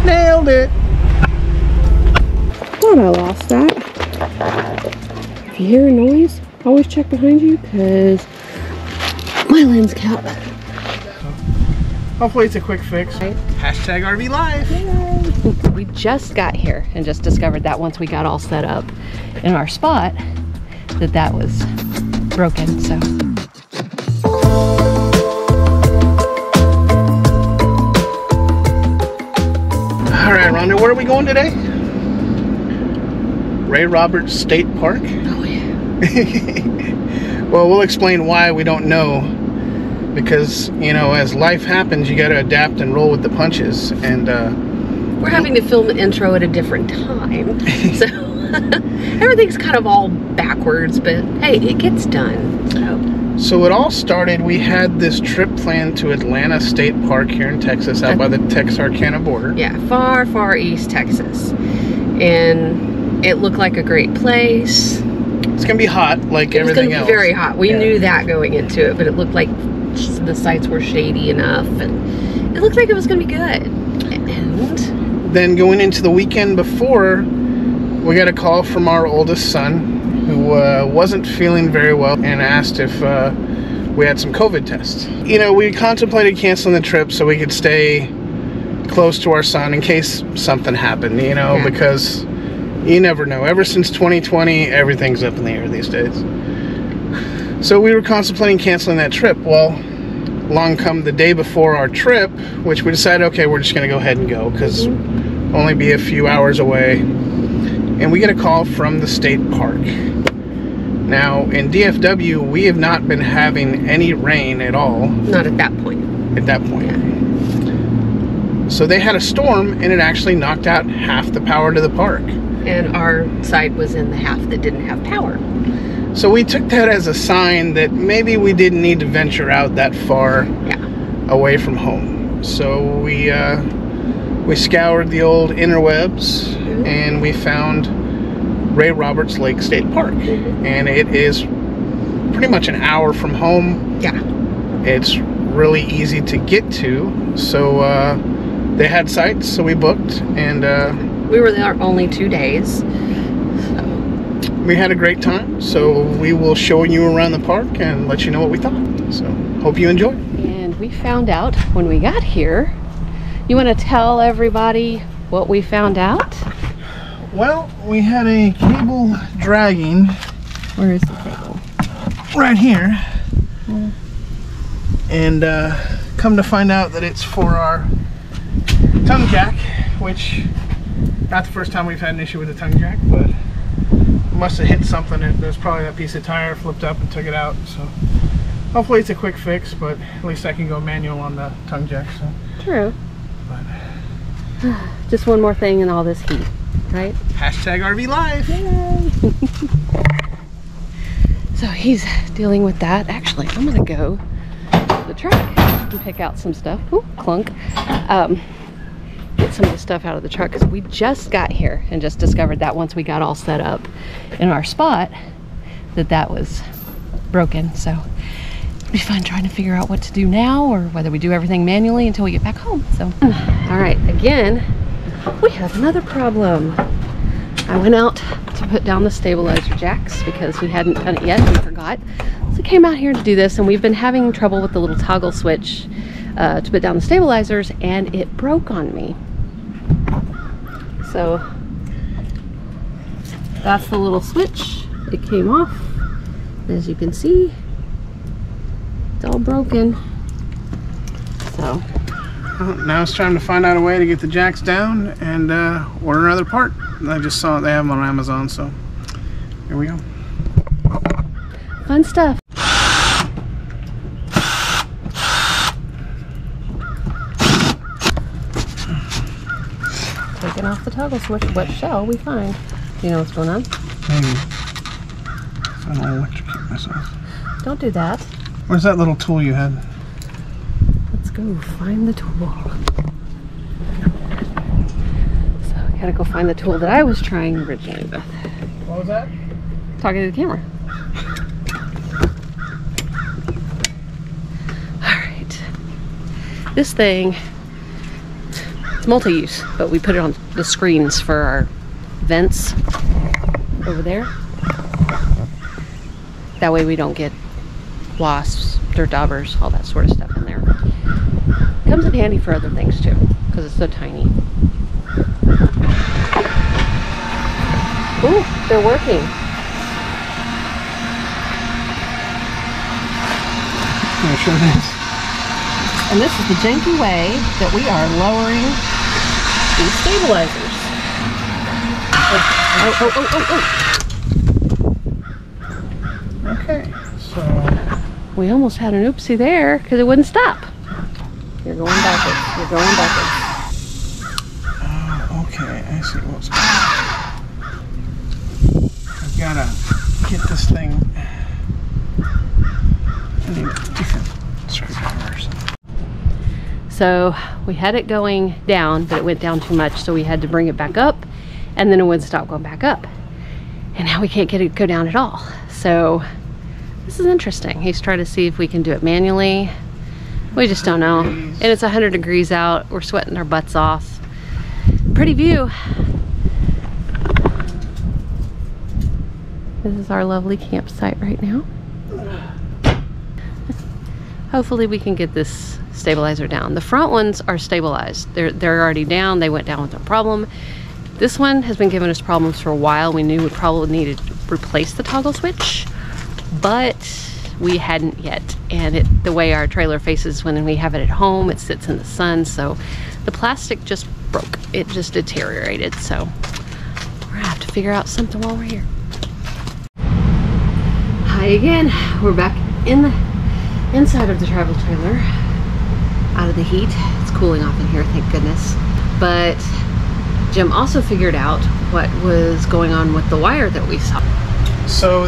Nailed it. Thought I lost that. If you hear a noise, always check behind you because my lens cap. Hopefully it's a quick fix. Right. Hashtag RV Life. Yay. We just got here and just discovered that once we got all set up in our spot, that was broken, so. All right, Rhonda, where are we going today? Ray Roberts State Park? Oh, yeah. Well, we'll explain why we don't know. Because, you know, as life happens, you got to adapt and roll with the punches. And we're having to film the intro at a different time. So everything's kind of all backwards, but hey, it gets done. So it all started, we had this trip planned to Atlanta State Park here in Texas, out by the Texarkana border. Yeah, far, far east Texas. And it looked like a great place. It's going to be hot, like everything else. It's going to be very hot. We knew that going into it, but it looked like the sites were shady enough, and it looked like it was going to be good. And then going into the weekend before, we got a call from our oldest son, who wasn't feeling very well, and asked if we had some COVID tests. You know, we contemplated canceling the trip so we could stay close to our son in case something happened, you know, because you never know. Ever since 2020, everything's up in the air these days. So we were contemplating canceling that trip. Well, along come the day before our trip, which we decided, okay, we're just going to go ahead and go because only be a few hours away. And we get a call from the state park. Now, in DFW, we have not been having any rain at all. Not at that point. At that point. Yeah. So they had a storm, and it actually knocked out half the power to the park. And our side was in the half that didn't have power. So we took that as a sign that maybe we didn't need to venture out that far away from home. So we scoured the old interwebs and we found Ray Roberts Lake State Park. And it is pretty much an hour from home. Yeah. It's really easy to get to. So they had sites, so we booked, and we were there only 2 days. We had a great time, so we will show you around the park and let you know what we thought. So, hope you enjoy. And we found out when we got here. You want to tell everybody what we found out? Well, we had a cable dragging. Where is the cable? Right here. And come to find out that it's for our tongue jack, which not the first time we've had an issue with the tongue jack, but must have hit something. There's probably that piece of tire flipped up and took it out. So hopefully it's a quick fix, but at least I can go manual on the tongue jack. So. True. But just one more thing in all this heat, right? Hashtag RV Life. Yay. So he's dealing with that. Actually, I'm gonna go to the truck and pick out some stuff. Ooh, clunk. Get some of the stuff out of the truck because we just got here and just discovered that once we got all set up in our spot, that was broken. So it'll be fun trying to figure out what to do now, or whether we do everything manually until we get back home. So all right, again we have another problem. I went out to put down the stabilizer jacks because we hadn't done it yet and we forgot. So I came out here to do this, and we've been having trouble with the little toggle switch to put down the stabilizers, and it broke on me. So that's the little switch. It came off. As you can see, it's all broken. So now it's time to find out a way to get the jacks down and order another part. I just saw they have them on Amazon, so here we go. Fun stuff. Taking off the toggle switch. What shall we find? Do you know what's going on? Maybe. I don't electrocute myself. Don't do that. Where's that little tool you had? Let's go find the tool. So I gotta go find the tool that I was trying originally with. What was that? Talking to the camera. Alright. This thing It's multi-use, but we put it on the screens for our vents over there. That way we don't get wasps, dirt daubers, all that sort of stuff in there. Comes in handy for other things too, because it's so tiny. Ooh, they're working. Yeah, sure it is. And this is the janky way that we are lowering these stabilizers. Oh. Okay, so We almost had an oopsie there because it wouldn't stop. You're going backwards. You're going backwards. okay, I see what's going on. I've gotta get this thing. I need different screwdrivers. So we had it going down, but it went down too much, so we had to bring it back up, and then it wouldn't stop going back up. And now we can't get it to go down at all. So this is interesting. He's trying to see if we can do it manually. We just don't know. And it's 100 degrees out. We're sweating our butts off. Pretty view. This is our lovely campsite right now. Hopefully we can get this stabilizer down. The front ones are stabilized. They're already down. They went down with no problem. This one has been giving us problems for a while. We knew we probably needed to replace the toggle switch, but we hadn't yet. And the way our trailer faces when we have it at home, it sits in the sun, so the plastic just broke. It just deteriorated, so we're gonna have to figure out something while we're here. Hi again. We're back in the inside of the travel trailer, out of the heat. It's cooling off in here, thank goodness. But Jim also figured out what was going on with the wire that we saw. So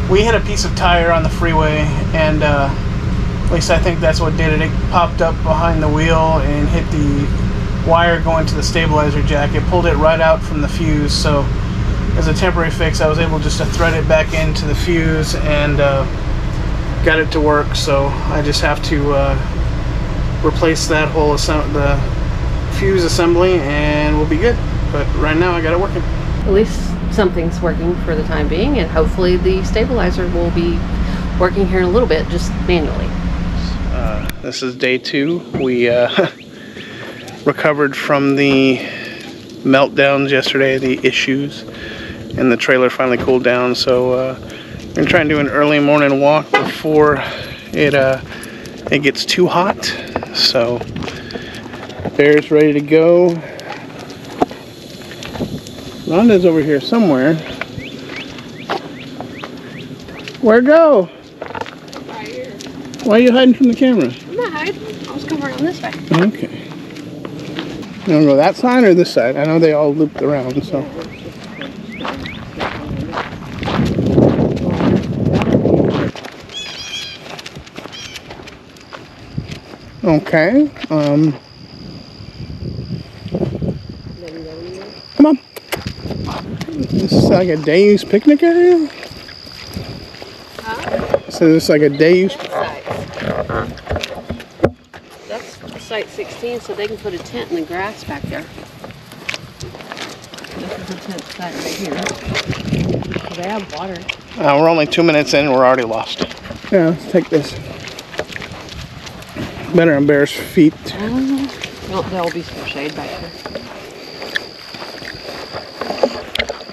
we had a piece of tire on the freeway, and at least I think that's what did it. It popped up behind the wheel and hit the wire going to the stabilizer jack. It pulled it right out from the fuse, so as a temporary fix I was able just to thread it back into the fuse and got it to work. So I just have to replace that whole the fuse assembly and we'll be good. But right now I got it working. At least something's working for the time being, and hopefully the stabilizer will be working here in a little bit, just manually. This is day 2. We recovered from the meltdowns yesterday, the issues, and the trailer finally cooled down. So we're gonna try and do an early morning walk before it gets too hot. So Bear's ready to go. Rhonda's over here somewhere. Where go? Right here. Why are you hiding from the camera? I'm not hiding. I was coming around this way. Okay. You want to go that side or this side? I know they all looped around, so. Okay. Come on. This is like a day use picnic area? Huh? So this is like a day use. That's site 16, so they can put a tent in the grass back there. This is a tent site right here. So they have water. We're only 2 minutes in and we're already lost. Yeah, let's take this. Better on Bear's feet. Well, there'll be some shade back here.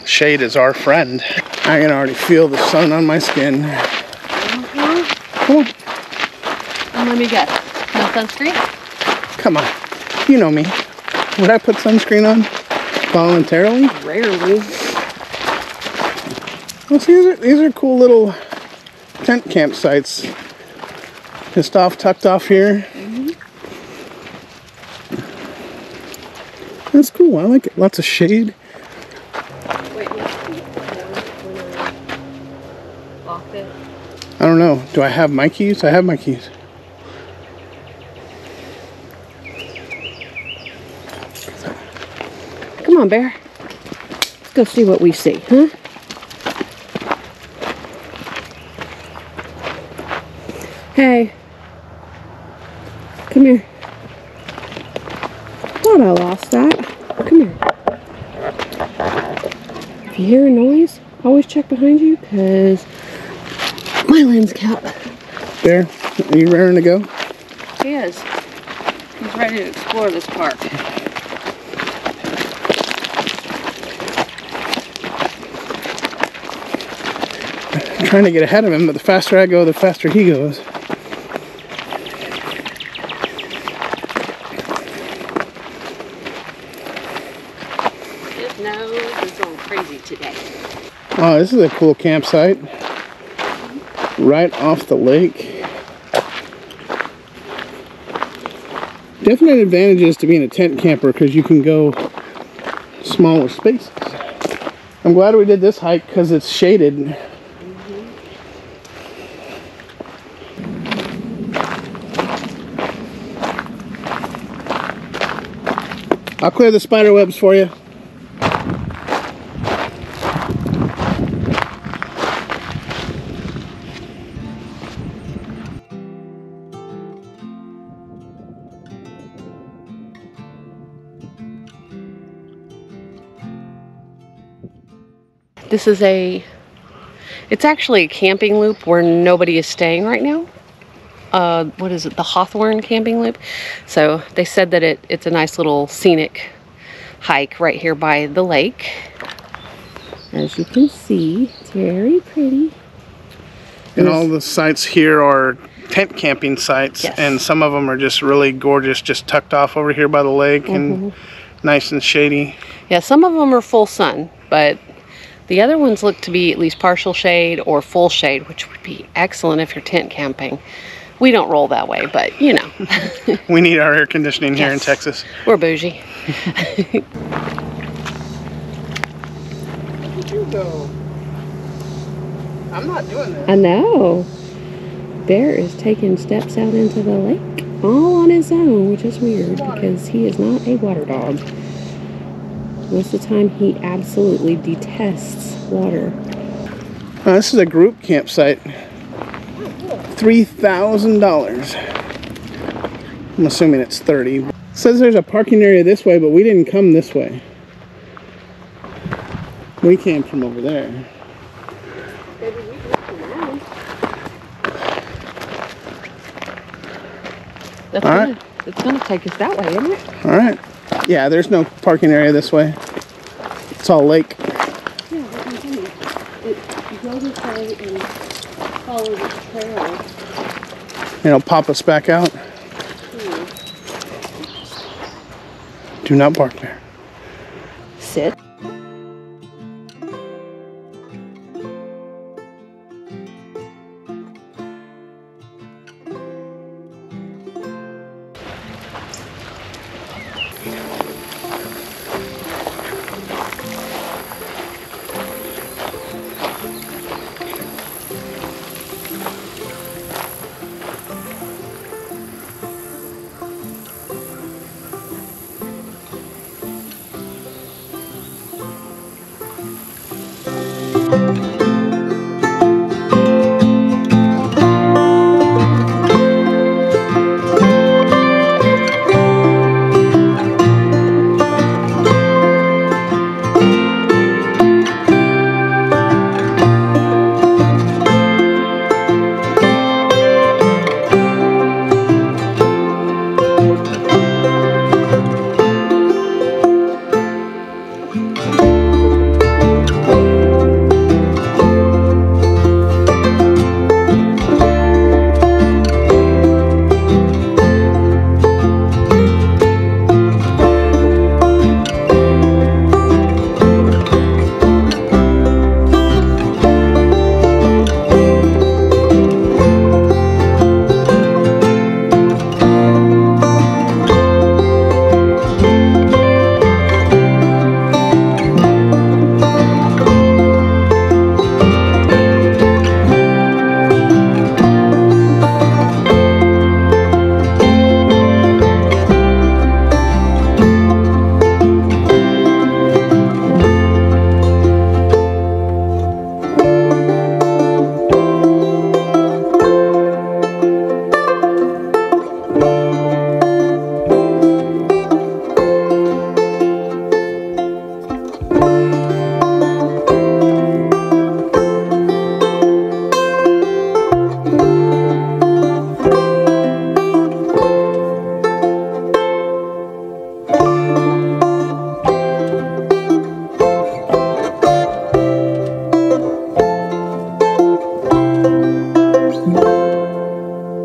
Shade is our friend. I can already feel the sun on my skin. Come on. And let me guess. No sunscreen? Come on. You know me. Would I put sunscreen on voluntarily? Rarely. Well, see, these are cool little tent campsites. Just tucked off here. That's cool. I like it. Lots of shade. Wait, lock it. I don't know. Do I have my keys? I have my keys. Come on, Bear. Let's go see what we see, huh? Hey. Come here. thought I lost that. Come here. If you hear a noise, always check behind you because my lens cap. Bear, are you raring to go? He is. He's ready to explore this park. I'm trying to get ahead of him, but the faster I go, the faster he goes. His nose is going crazy today. Oh, this is a cool campsite. Right off the lake. Definite advantages to being a tent camper because you can go smaller spaces. I'm glad we did this hike because it's shaded. I'll clear the spider webs for you. This is it's actually a camping loop where nobody is staying right now. What is it? The Hawthorne camping loop. So they said that it's a nice little scenic hike right here by the lake. As you can see, it's very pretty. And all the sites here are tent camping sites, yes. And some of them are just really gorgeous, just tucked off over here by the lake and nice and shady. Yeah, some of them are full sun, but the other ones look to be at least partial shade or full shade, which would be excellent if you're tent camping. We don't roll that way, but you know. We need our air conditioning here in Texas. We're bougie. Look at you go. I'm not doing this. I know. Bear is taking steps out into the lake all on his own, which is weird because he is not a water dog. Most of the time he absolutely detests water. This is a group campsite. $3,000. I'm assuming it's 30. It says there's a parking area this way, but we didn't come this way. We came from over there. Maybe we can come around. It's gonna take us that way, isn't it? All right. Yeah, there's no parking area this way. It's all lake. Yeah, but continue. You go this way and follow the trail. It'll pop us back out. Do not bark there. Sit.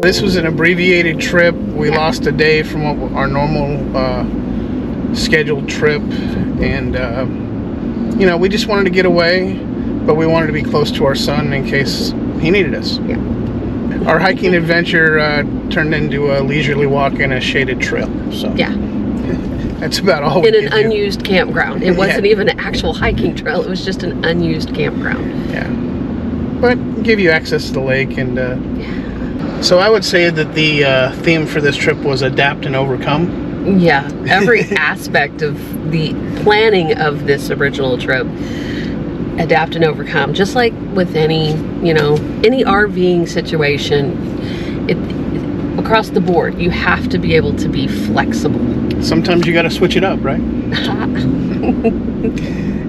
this was an abbreviated trip. We lost a day from what our normal scheduled trip, and you know, we just wanted to get away, but we wanted to be close to our son in case he needed us. Yeah. Our hiking adventure turned into a leisurely walk in a shaded trail. So yeah, that's about all we in could an do. unused campground. It wasn't even an actual hiking trail. It was just an unused campground. Yeah, but give you access to the lake, and so I would say that the theme for this trip was adapt and overcome. Yeah, every aspect of the planning of this original trip, adapt and overcome. Just like with any, you know, any RVing situation, across the board, you have to be able to be flexible. Sometimes you got to switch it up, right?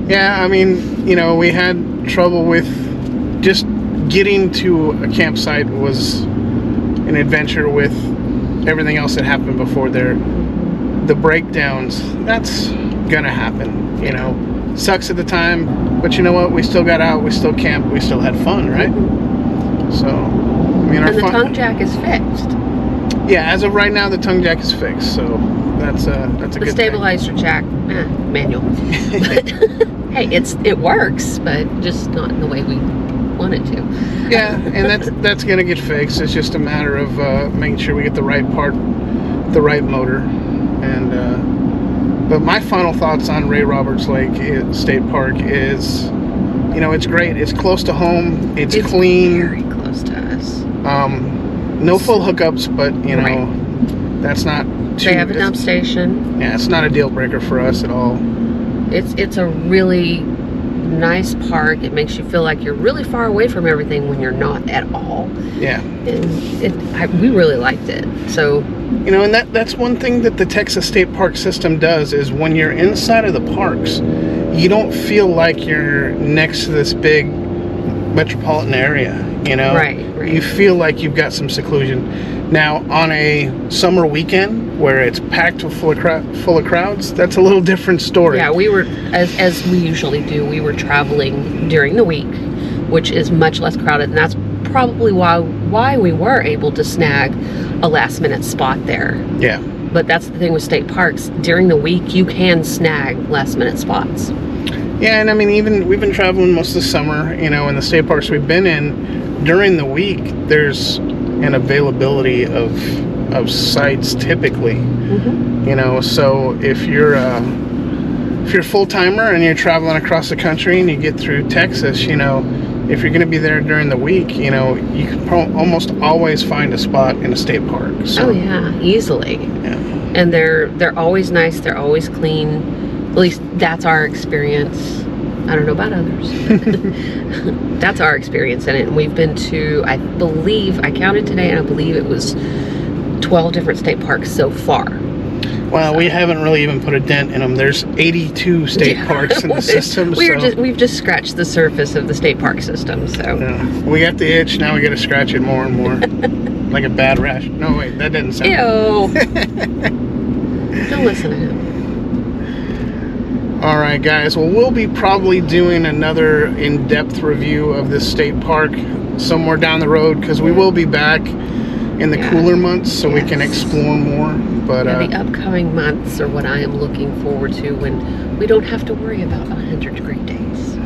Yeah, I mean, you know, we had trouble with just getting to a campsite was an adventure with everything else that happened before there. The breakdowns, that's gonna happen, you know. Sucks at the time, but you know what? We still got out, we still camped, we still had fun, right? So, I mean, and the tongue jack is fixed. Yeah, as of right now, the tongue jack is fixed, so that's a good thing. The stabilizer jack, manual. But, hey, it works, but just not in the way we want it to. Yeah, and that's gonna get fixed. It's just a matter of making sure we get the right part, the right motor. And but my final thoughts on Ray Roberts Lake State Park is, you know, it's great. It's close to home. It's clean. Very close to us. No full hookups, but you know, that's not too. They have a dump station. Yeah, it's not a deal breaker for us at all. It's a really nice park. It makes you feel like you're really far away from everything when you're not at all. Yeah. And we really liked it. So, you know, and that's one thing that the Texas State Park system does is when you're inside of the parks, you don't feel like you're next to this big metropolitan area, you know? Right. You feel like you've got some seclusion. Now, on a summer weekend where it's packed full of crowds, that's a little different story. Yeah, we were, as we usually do, we were traveling during the week, which is much less crowded, and that's probably why we were able to snag a last minute spot there. Yeah. But that's the thing with state parks. During the week, you can snag last minute spots. Yeah, and I mean, even we've been traveling most of the summer, you know, in the state parks we've been in, during the week, there's an availability of sites typically. You know, so if you're full-timer and you're traveling across the country and you get through Texas, you know, if you're going to be there during the week, you know, you can almost always find a spot in a state park. So, oh yeah, easily. Yeah. And they're always nice. They're always clean. At least that's our experience. I don't know about others. That's our experience in it. And we've been to, I believe, I counted today, and I believe it was 12 different state parks so far. Well, we haven't really even put a dent in them. There's 82 state parks in the system. We've just scratched the surface of the state park system. So we got the itch. Now we got to scratch it more and more, like a bad rash. No, wait, that didn't sound. Ew. Don't listen to him. All right, guys. Well, we'll be probably doing another in-depth review of this state park somewhere down the road because we will be back in the cooler months, so we can explore more. But the upcoming months are what I am looking forward to when we don't have to worry about 100-degree days.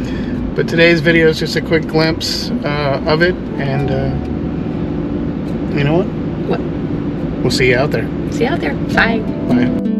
But today's video is just a quick glimpse of it, and you know what? What? We'll see you out there. See you out there. Bye. Bye.